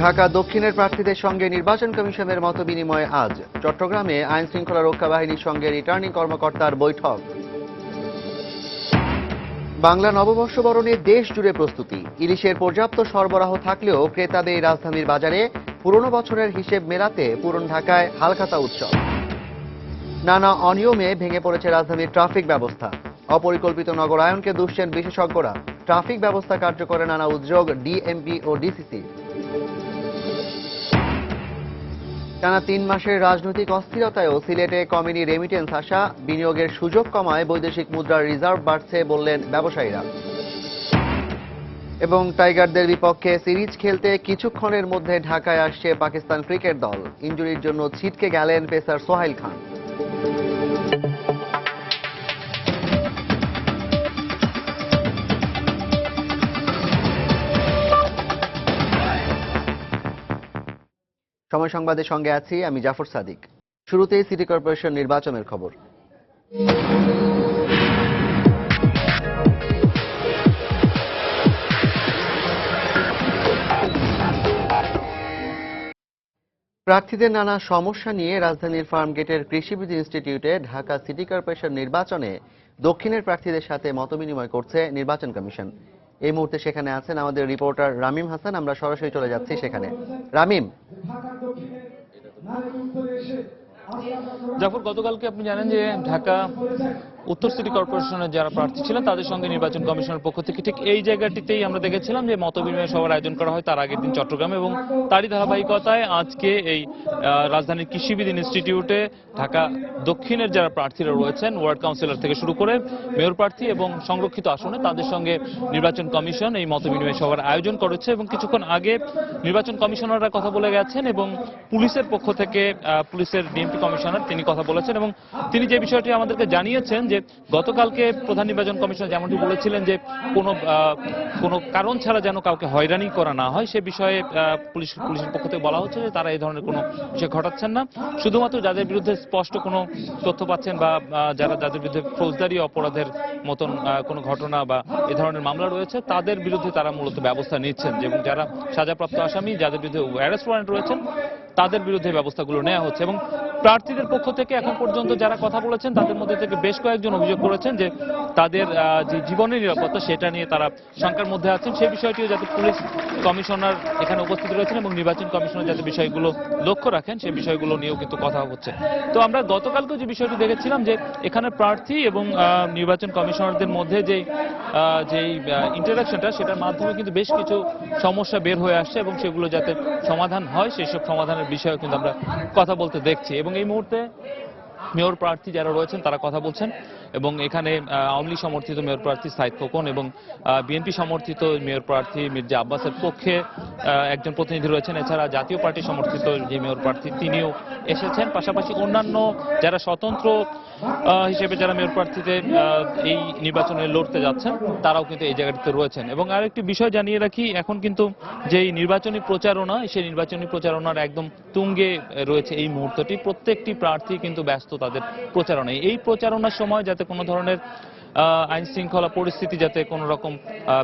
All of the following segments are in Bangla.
ঢাকা দক্ষিণের প্রার্থীদের সঙ্গে নির্বাচন কমিশনের মতবিনিময় আজ। চট্টগ্রামে আইন শৃঙ্খলা রক্ষা বাহিনীর সঙ্গে রিটার্নিং কর্মকর্তার বৈঠক। বাংলা নববর্ষ বরণে দেশ জুড়ে প্রস্তুতি। ইলিশের পর্যাপ্ত সরবরাহ থাকলেও ক্রেতাদের রাজধানীর বাজারে পুরনো বছরের হিসেব মেলাতে পুরন ঢাকায় হালখাতা উৎসব। নানা অনিয়মে ভেঙে পড়েছে রাজধানীর ট্রাফিক ব্যবস্থা। অপরিকল্পিত নগরায়নকে দুষছেন বিশেষজ্ঞরা। ট্রাফিক ব্যবস্থা কার্যকরে নানা উদ্যোগ ডিএমপি ও ডিসিসি। টানা ৩ মাসের রাজনৈতিক অস্থিরতায়ও সিলেটে কমেনি রেমিটেন্স আসা। বিনিয়োগের সুযোগ কমায় বৈদেশিক মুদ্রার রিজার্ভ বাড়ছে বললেন ব্যবসায়ীরা। এবং টাইগারদের বিপক্ষে সিরিজ খেলতে কিছুক্ষণের মধ্যে ঢাকায় আসছে পাকিস্তান ক্রিকেট দল। ইনজুরির জন্য ছিটকে গেলেন পেসার সোহাইল খান। সময় সংবাদের সঙ্গে আছি আমি জাফর সাদিক। শুরুতেই সিটি কর্পোরেশন নির্বাচনের খবর। প্রার্থীদের নানা সমস্যা নিয়ে রাজধানীর ফার্মগেটের কৃষিবিদ ইনস্টিটিউটে ঢাকা সিটি কর্পোরেশন নির্বাচনে দক্ষিণের প্রার্থীদের সাথে মতবিনিময় করছে নির্বাচন কমিশন। এই মুহূর্তে সেখানে আছেন আমাদের রিপোর্টার রামিম হাসান। আমরা সরাসরি চলে যাচ্ছি সেখানে। রামিম, জাফর, গতকালকে আপনি জানেন যে ঢাকা উত্তর সিটি কর্পোরেশনের যারা প্রার্থী ছিলেন তাদের সঙ্গে নির্বাচন কমিশনের পক্ষ থেকে ঠিক এই জায়গাটিতেই আমরা দেখেছিলাম যে মতবিনিময় সভার আয়োজন করা হয় তার আগের দিন চট্টগ্রামে, এবং তারই ধারাবাহিকতায় আজকে এই রাজধানীর কৃষিবিদ ইনস্টিটিউটে ঢাকা দক্ষিণের যারা প্রার্থীরা রয়েছেন ওয়ার্ড কাউন্সিলর থেকে শুরু করে মেয়র প্রার্থী এবং সংরক্ষিত আসনে তাদের সঙ্গে নির্বাচন কমিশন এই মতবিনিময় সভার আয়োজন করেছে। এবং কিছুক্ষণ আগে নির্বাচন কমিশনাররা কথা বলে গেছেন এবং পুলিশের পক্ষ থেকে পুলিশের ডিএমপি কমিশনার তিনি কথা বলেছেন এবং তিনি যে বিষয়টি আমাদেরকে জানিয়েছেন যে গতকালকে প্রধান নির্বাচন কমিশনার যেমনটি বলেছিলেন যে কোনো কারণ ছাড়া যেন কাউকে হয়রানি করা না হয় সে বিষয়ে পুলিশের পক্ষ থেকে বলা হচ্ছে যে তারা এই ধরনের কোনো বিষয় ঘটাচ্ছেন না। শুধুমাত্র যাদের বিরুদ্ধে স্পষ্ট কোনো তথ্য পাচ্ছেন বা যাদের বিরুদ্ধে ফৌজদারি অপরাধের মতন কোনো ঘটনা বা এ ধরনের মামলা রয়েছে তাদের বিরুদ্ধে তারা মূলত ব্যবস্থা নিচ্ছেন, এবং যারা সাজাপ্রাপ্ত আসামি যাদের বিরুদ্ধে অ্যারেস্ট ওয়ারেন্ট রয়েছেন তাদের বিরুদ্ধে ব্যবস্থাগুলো নেওয়া হচ্ছে। এবং প্রার্থীদের পক্ষ থেকে এখন পর্যন্ত যারা কথা বলেছেন তাদের মধ্যে থেকে বেশ কয়েকজন অভিযোগ করেছেন যে তাদের যে জীবনের নিরাপত্তা সেটা নিয়ে তারা শঙ্কার মধ্যে আছেন। সেই বিষয়টিও যাতে পুলিশ কমিশনার এখানে উপস্থিত রয়েছেন এবং নির্বাচন কমিশনার যাতে বিষয়গুলো লক্ষ্য রাখেন সেই বিষয়গুলো নিয়েও কিন্তু কথা হচ্ছে। তো আমরা গতকালকে যে বিষয়টি দেখেছিলাম যে এখানে প্রার্থী এবং নির্বাচন কমিশনারদের মধ্যে যেই ইন্টারাকশনটা সেটার মাধ্যমে কিন্তু বেশ কিছু সমস্যা বের হয়ে আসছে এবং সেগুলো যাতে সমাধান হয় সেই সব সমাধানের বিষয়ে কিন্তু আমরা কথা বলতে দেখছি। এবং এই মুহূর্তে মেয়র প্রার্থী যারা রয়েছেন তারা কথা বলছেন এবং এখানে আওয়ামী লীগ সমর্থিত মেয়র প্রার্থী সাইদ খোকন এবং বিএনপি সমর্থিত মেয়র প্রার্থী মির্জা আব্বাসের পক্ষে একজন প্রতিনিধি রয়েছেন। এছাড়া জাতীয় পার্টি সমর্থিত যে মেয়র প্রার্থী তিনিও এসেছেন। পাশাপাশি অন্যান্য যারা স্বতন্ত্র হিসেবে যারা মেয়র প্রার্থীতে এই নির্বাচনে লড়তে যাচ্ছেন তারাও কিন্তু এই জায়গাটিতে রয়েছেন। এবং আরেকটি বিষয় জানিয়ে রাখি, এখন কিন্তু যেই নির্বাচনী প্রচারণা সেই নির্বাচনী প্রচারণার একদম তুঙ্গে রয়েছে এই মুহূর্তটি। প্রত্যেকটি প্রার্থী কিন্তু ব্যস্ত তাদের প্রচারণায়। এই প্রচারণার সময় যাতে কোনো ধরনের আইন শৃঙ্খলা পরিস্থিতি যাতে কোনো রকম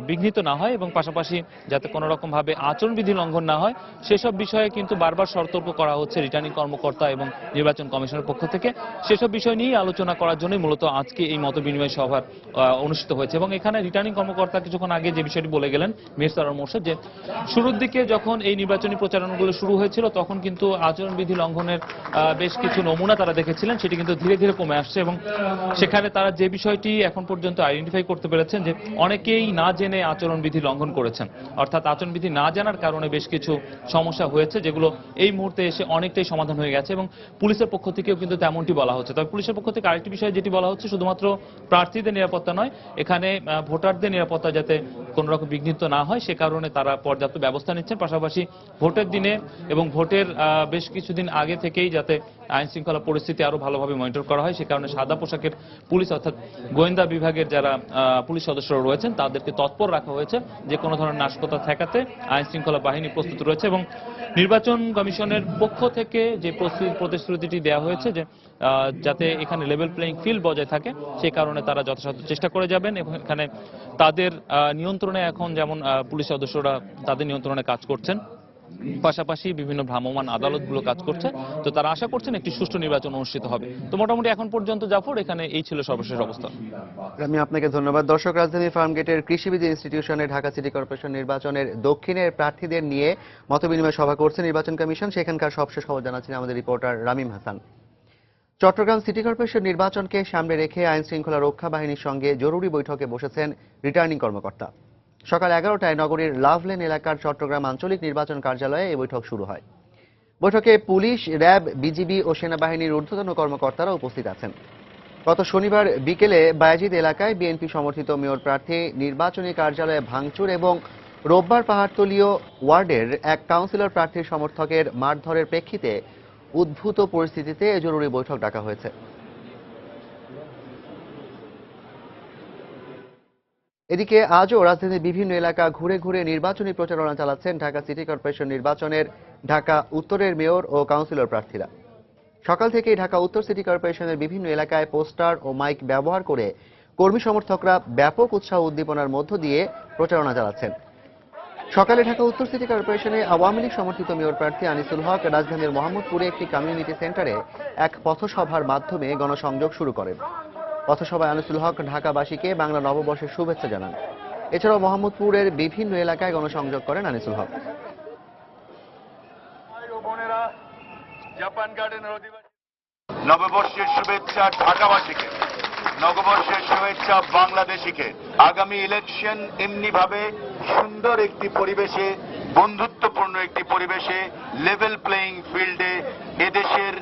বিঘ্নিত না হয় এবং পাশাপাশি যাতে কোনো রকম ভাবে আচরণবিধি লঙ্ঘন না হয় সেসব বিষয়ে কিন্তু বারবার সতর্ক করা হচ্ছে রিটার্নিং কর্মকর্তা এবং নির্বাচন কমিশনের পক্ষ থেকে। সেসব বিষয় নিয়ে আলোচনা করার জন্যই মূলত আজকে এই মতবিনিময় সভা অনুষ্ঠিত হয়েছে। এবং এখানে রিটার্নিং কর্মকর্তা কিছুক্ষণ আগে যে বিষয়টি বলে গেলেন মির সরওয়ার মোর্শেদ, যে শুরুর দিকে যখন এই নির্বাচনী প্রচারণাগুলো শুরু হয়েছিল তখন কিন্তু আচরণবিধি লঙ্ঘনের বেশ কিছু নমুনা তারা দেখেছিলেন, সেটি কিন্তু ধীরে ধীরে কমে আসছে এবং সেখানে তারা যে বিষয়টি এখন পর্যন্ত আইডেন্টিফাই করতে পেরেছেন যে অনেকেই না জেনে আচরণবিধি লঙ্ঘন করেছেন, অর্থাৎ আচরণবিধি না জানার কারণে বেশ কিছু সমস্যা হয়েছে যেগুলো এই মুহূর্তে এসে অনেকটাই সমাধান হয়ে গেছে। এবং পুলিশের পক্ষ থেকেও কিন্তু তেমনটি বলা হচ্ছে। তবে পুলিশের পক্ষ থেকে আরেকটি বিষয় যেটি বলা হচ্ছে, শুধুমাত্র প্রার্থীদের নিরাপত্তা নয়, এখানে ভোটারদের নিরাপত্তা যাতে কোনো রকম বিঘ্নিত না হয় সে কারণে তারা পর্যাপ্ত ব্যবস্থা নিচ্ছেন। পাশাপাশি ভোটের দিনে এবং ভোটের বেশ কিছুদিন আগে থেকেই যাতে আইন শৃঙ্খলা পরিস্থিতি আরো ভালোভাবে মনিটর করা হয় সে কারণে সাদা পোশাকের পুলিশ অর্থাৎ গোয়েন্দা বিভাগের যারা পুলিশ সদস্যরা রয়েছেন তাদেরকে তৎপর রাখা হয়েছে যে কোনো ধরনের নাশকতা ঠেকাতে আইন শৃঙ্খলা বাহিনী প্রস্তুত রয়েছে। এবং নির্বাচন কমিশনের পক্ষ থেকে যে প্রতিশ্রুতিটি দেওয়া হয়েছে যে যাতে এখানে লেভেল প্লেইং ফিল্ড বজায় থাকে সেই কারণে তারা যথাসাধ্য চেষ্টা করে যাবেন। এবং এখানে তাদের নিয়ন্ত্রণে এখন যেমন পুলিশ সদস্যরা তাদের নিয়ন্ত্রণে কাজ করছেন পাশাপাশি বিভিন্ন ভ্রাম্যমাণ আদালতগুলো কাজ করছে। তো তারা আশা করছেন একটি সুষ্ঠু নির্বাচন অনুষ্ঠিত হবে। তো মোটামুটি এখন পর্যন্ত জাফর এখানে এই ছিল সর্বশেষ অবস্থা। আমি আপনাকে ধন্যবাদ। দর্শক, রাজধানী ফার্মগেটের কৃষিবিদ ইনস্টিটিউশনে ঢাকা সিটি কর্পোরেশন নির্বাচনের দক্ষিণের প্রার্থীদের নিয়ে মতবিনিময় সভা করছে নির্বাচন কমিশন। সেখানকার সবশেষ খবর জানাচ্ছেন আমাদের reporter Ramim Hasan. Chattogram city corporation নির্বাচনকে সামনে রেখে আইন শৃঙ্খলা রক্ষা বাহিনীর সঙ্গে জরুরি বৈঠকে বসেছেন রিটার্নিং কর্মকর্তা। সকাল 11টায় নগরীর লাভলেন এলাকার চট্টগ্রাম আঞ্চলিক নির্বাচন কার্যালয়ে এই বৈঠক শুরু হয়। বৈঠকে পুলিশ, র্যাব, বিজিবি ও সেনাবাহিনীর ঊর্ধ্বতন কর্মকর্তারা উপস্থিত আছেন। গত শনিবার বিকেলে বায়েজিদ এলাকায় বিএনপি সমর্থিত মেয়র প্রার্থী নির্বাচনী কার্যালয়ে ভাঙচুর এবং রোববার পাহাড়তলীয় ওয়ার্ডের এক কাউন্সিলর প্রার্থীর সমর্থকের মারধরের প্রেক্ষিতে উদ্ভূত পরিস্থিতিতে এ জরুরি বৈঠক ডাকা হয়েছে। এদিকে আজও রাজধানীর বিভিন্ন এলাকা ঘুরে ঘুরে নির্বাচনী প্রচারণা চালাচ্ছেন ঢাকা সিটি কর্পোরেশন নির্বাচনের ঢাকা উত্তরের মেয়র ও কাউন্সিলর প্রার্থীরা। সকাল থেকেই ঢাকা উত্তর সিটি কর্পোরেশনের বিভিন্ন এলাকায় পোস্টার ও মাইক ব্যবহার করে কর্মী সমর্থকরা ব্যাপক উৎসাহ উদ্দীপনার মধ্য দিয়ে প্রচারণা চালাচ্ছেন। সকালে ঢাকা উত্তর সিটি কর্পোরেশনে আওয়ামী লীগ সমর্থিত মেয়র প্রার্থী আনিসুল হক রাজধানীর মোহাম্মদপুরে একটি কমিউনিটি সেন্টারে এক পথসভার মাধ্যমে গণসংযোগ শুরু করেন। পথসভায় আনিসুল হক ঢাকাবাসীকে বাংলা নববর্ষের শুভেচ্ছা জানান। এছাড়াও মোহাম্মদপুরের বিভিন্ন এলাকায় গণসংযোগ করেন আনিসুল হক। নববর্ষের শুভেচ্ছা ঢাকাবাসীকে, নববর্ষের শুভেচ্ছা বাংলাদেশিকে। আগামী ইলেকশন এমনিভাবে সুন্দর একটি পরিবেশে, বন্ধুত্বপূর্ণ একটি পরিবেশে, লেভেল প্লেইং ফিল্ডে এদেশের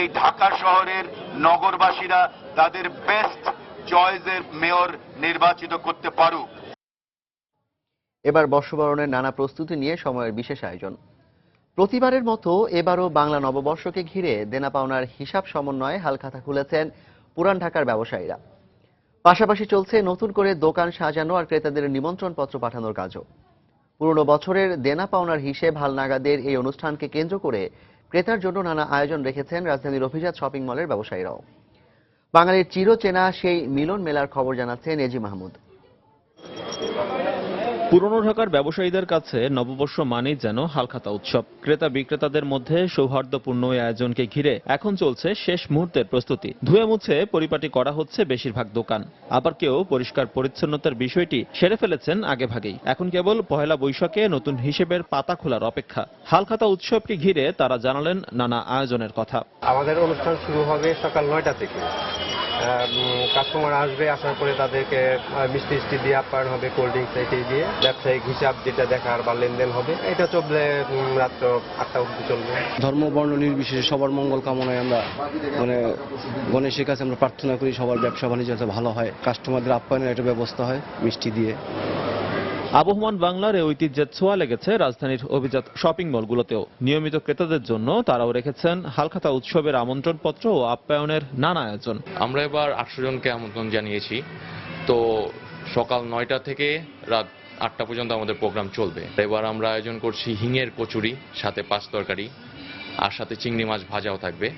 এই ঢাকা শহরের নগরবাসীরা তাদের বেস্ট চয়েসের মেয়র নির্বাচিত করতে পারুক। এবার বর্ষবরণের নানা প্রস্তুতি নিয়ে সময়ের বিশেষ আয়োজন। প্রতিবারের মতো এবারও বাংলা নববর্ষকে ঘিরে দেনা পাওনার হিসাব সমন্বয়ে হালখাতা খুলেছেন পুরান ঢাকার ব্যবসায়ীরা। পাশাপাশি চলছে নতুন করে দোকান সাজানো আর ক্রেতাদের নিমন্ত্রণপত্র পাঠানোর কাজও। পুরনো বছরের দেনা পাওনার হিসেব হালনাগাদের এই অনুষ্ঠানকে কেন্দ্র করে ক্রেতার জন্য নানা আয়োজন রেখেছেন রাজধানীর অভিজাত শপিং মলের ব্যবসায়ীরাও। বাঙালির চিরচেনা সেই মিলন মেলার খবর জানাচ্ছেন এজি মাহমুদ। পুরনো ঢাকার ব্যবসায়ীদের কাছে নববর্ষ মানেই যেন হালখাতা উৎসব। ক্রেতা বিক্রেতাদের মধ্যে সৌহার্দ্যপূর্ণ এই আয়োজনকে ঘিরে এখন চলছে শেষ মুহূর্তের প্রস্তুতি। ধুয়ে মুছে পরিপাটি করা হচ্ছে বেশিরভাগ দোকান, আবার কেউ পরিষ্কার পরিচ্ছন্নতার বিষয়টি সেরে ফেলেছেন আগেভাগেই। এখন কেবল পহেলা বৈশাখে নতুন হিসেবের পাতা খোলার অপেক্ষা। হালখাতা উৎসবকে ঘিরে তারা জানালেন নানা আয়োজনের কথা। আমাদের অনুষ্ঠান শুরু হবে সকাল 9টা থেকে। কাস্টমার আসবে, আসার পরে তাদেরকে মিষ্টি দিয়ে আপ্যায়ন হবে, কোল্ড ড্রিঙ্কস এটি দিয়ে ব্যবসায়িক হিসাব যেটা দেখার বা লেনদেন হবে। এটা চলবে রাত্র 8টা অবধি চলবে। ধর্ম বর্ণ নির্বিশেষে সবার মঙ্গল কামনায় আমরা গণেশের কাছে আমরা প্রার্থনা করি সবার ব্যবসা বাণিজ্য যাতে ভালো হয়, কাস্টমারদের আপ্যায়নের একটা ব্যবস্থা হয় মিষ্টি দিয়ে। আবহমান বাংলার এই ঐতিহ্যের ছোঁয়া লেগেছে রাজধানীর অভিজাত শপিং মলগুলোতেও। নিয়মিত ক্রেতাদের জন্য তারাও রেখেছেন হালখাতা উৎসবের আমন্ত্রণপত্র ও আপ্যায়নের নানা আয়োজন। আমরা এবার 800 জনকে আমন্ত্রণ জানিয়েছি। তো সকাল 9টা থেকে রাত 8টা পর্যন্ত আমাদের প্রোগ্রাম চলবে। এবার আমরা আয়োজন করছি হিঙের কচুরি, সাথে 5 তরকারি, আর সাথে চিংড়ি মাছ ভাজাও থাকবে।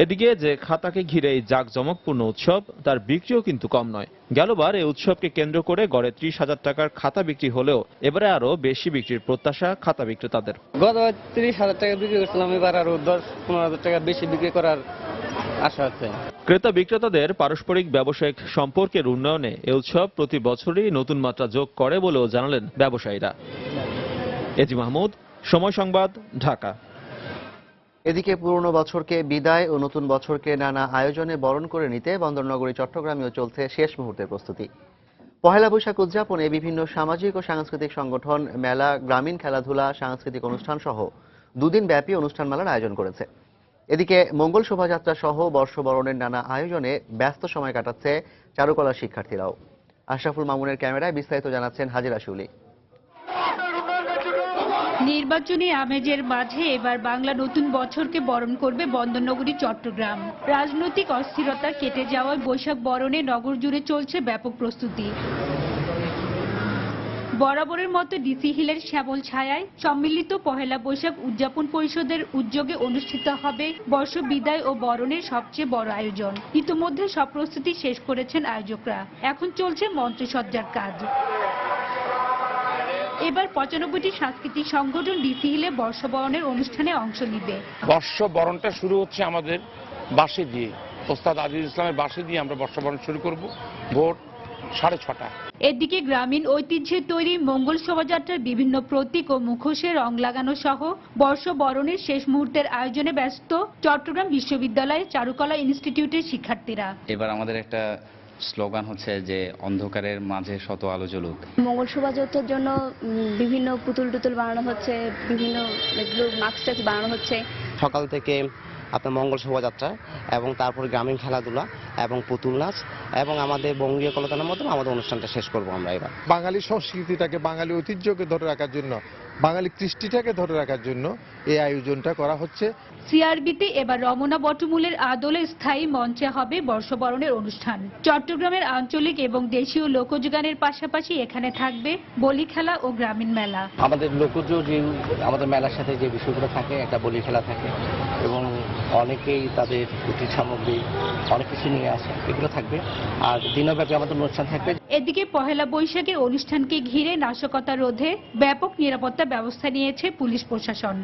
এদিকে যে খাতাকে ঘিরে এই জাঁকজমকপূর্ণ উৎসব, তার বিক্রিও কিন্তু কম নয়। গেলবার এই উৎসবকে কেন্দ্র করে গড়ে 30,000 টাকার খাতা বিক্রি হলেও এবারে আরো বেশি বিক্রির প্রত্যাশা খাতা বিক্রেতাদের। গত 30,000 টাকা বিক্রি করছিলাম, এবার আরো 10-15,000 টাকা বেশি বিক্রি করার আশা আছে। ক্রেতা বিক্রেতাদের পারস্পরিক ব্যবসায়িক সম্পর্কের উন্নয়নে এই উৎসব প্রতি বছরই নতুন মাত্রা যোগ করে বলেও জানালেন ব্যবসায়ীরা। এজি মাহমুদ, সময় সংবাদ, ঢাকা। এদিকে পুরনো বছরকে বিদায় ও নতুন বছরকে নানা আয়োজনে বরণ করে নিতে বন্দরনগরী চট্টগ্রামেও চলছে শেষ মুহূর্তের প্রস্তুতি। পহেলা বৈশাখ উদযাপনে বিভিন্ন সামাজিক ও সাংস্কৃতিক সংগঠন মেলা, গ্রামীণ খেলাধুলা, সাংস্কৃতিক অনুষ্ঠান সহ দুদিন ব্যাপী অনুষ্ঠানমালার আয়োজন করেছে। এদিকে মঙ্গল শোভাযাত্রা সহ বর্ষবরণের নানা আয়োজনে ব্যস্ত সময় কাটাচ্ছে চারুকলার শিক্ষার্থীরাও। আশরাফুল মামুনের ক্যামেরায় বিস্তারিত জানাচ্ছেন হাজিরা শুলি। নির্বাচনী আমেজের মাঝে এবার বাংলা নতুন বছরকে বরণ করবে বন্দরনগরী চট্টগ্রাম। রাজনৈতিক অস্থিরতা কেটে যাওয়ায় বৈশাখ বরণে নগর জুড়ে চলছে ব্যাপক প্রস্তুতি। বরাবরের মতো ডিসি হিলের শ্যামল ছায়ায় সম্মিলিত পহেলা বৈশাখ উদযাপন পরিষদের উদ্যোগে অনুষ্ঠিত হবে বর্ষ বিদায় ও বরণের সবচেয়ে বড় আয়োজন। ইতিমধ্যে সব প্রস্তুতি শেষ করেছেন আয়োজকরা। এখন চলছে মঞ্চসজ্জার কাজ। এবার 95টি সাংস্কৃতিক সংগঠন ডিসি হিলে বর্ষবরণের অনুষ্ঠানে অংশ নিবে। বর্ষবরণটা শুরু হচ্ছে আমাদের বাঁশি দিয়ে, ওস্তাদ আজিজ ইসলামের বাঁশি দিয়ে আমরা বর্ষবরণ শুরু করব ভোর 6:30। এদিকে গ্রামীণ ঐতিহ্যে তৈরি মঙ্গল শোভাযাত্রার বিভিন্ন প্রতীক ও মুখোশে রং লাগানো সহ বর্ষবরণের শেষ মুহূর্তের আয়োজনে ব্যস্ত চট্টগ্রাম বিশ্ববিদ্যালয়ের চারুকলা ইনস্টিটিউটের শিক্ষার্থীরা। এবার আমাদের একটা স্লোগান হচ্ছে যে অন্ধকারের মাঝে শত আলো জ্বলুক। মঙ্গল শোভাযাত্রার জন্য বিভিন্ন পুতুল টুতুল বানানো হচ্ছে, বিভিন্ন মাস্ক বানানো হচ্ছে। সকাল থেকে আপনার মঙ্গল শোভাযাত্রা এবং তারপর গ্রামীণ খেলাধুলা এবং পুতুল নাচ এবং আমাদের বঙ্গীয় কলতানের মধ্যে আমাদের অনুষ্ঠানটা শেষ করব আমরা এবার। বাঙালি সংস্কৃতিটাকে, বাঙালি ঐতিহ্যকে ধরে রাখার জন্য, বাঙালি কৃষ্টিটাকে ধরে রাখার জন্য এই আয়োজনটা করা হচ্ছে। সিআরবিতে এবার রমনা বটমূলের আদলে স্থায়ী মঞ্চে হবে বর্ষবরণের অনুষ্ঠান। চট্টগ্রামের আঞ্চলিক এবং দেশীয় লোকগানের পাশাপাশি এখানে থাকবে বলি খেলা ও গ্রামীণ মেলা। আমাদের লোকজ যে আমাদের মেলার সাথে যে বিষয়গুলো থাকে, একটা বলি খেলা থাকে এবং অনেকেই তাদের কুটির সামগ্রী অনেক কিছু নিয়ে আসে, এগুলো থাকবে। আর দিনব্যাপী আমাদের অনুষ্ঠান থাকবে। এদিকে পহেলা বৈশাখের অনুষ্ঠানকে ঘিরে নাশকতা রোধে ব্যাপক নিরাপত্তা ব্যবস্থা নিয়েছে পুলিশ প্রশাসন।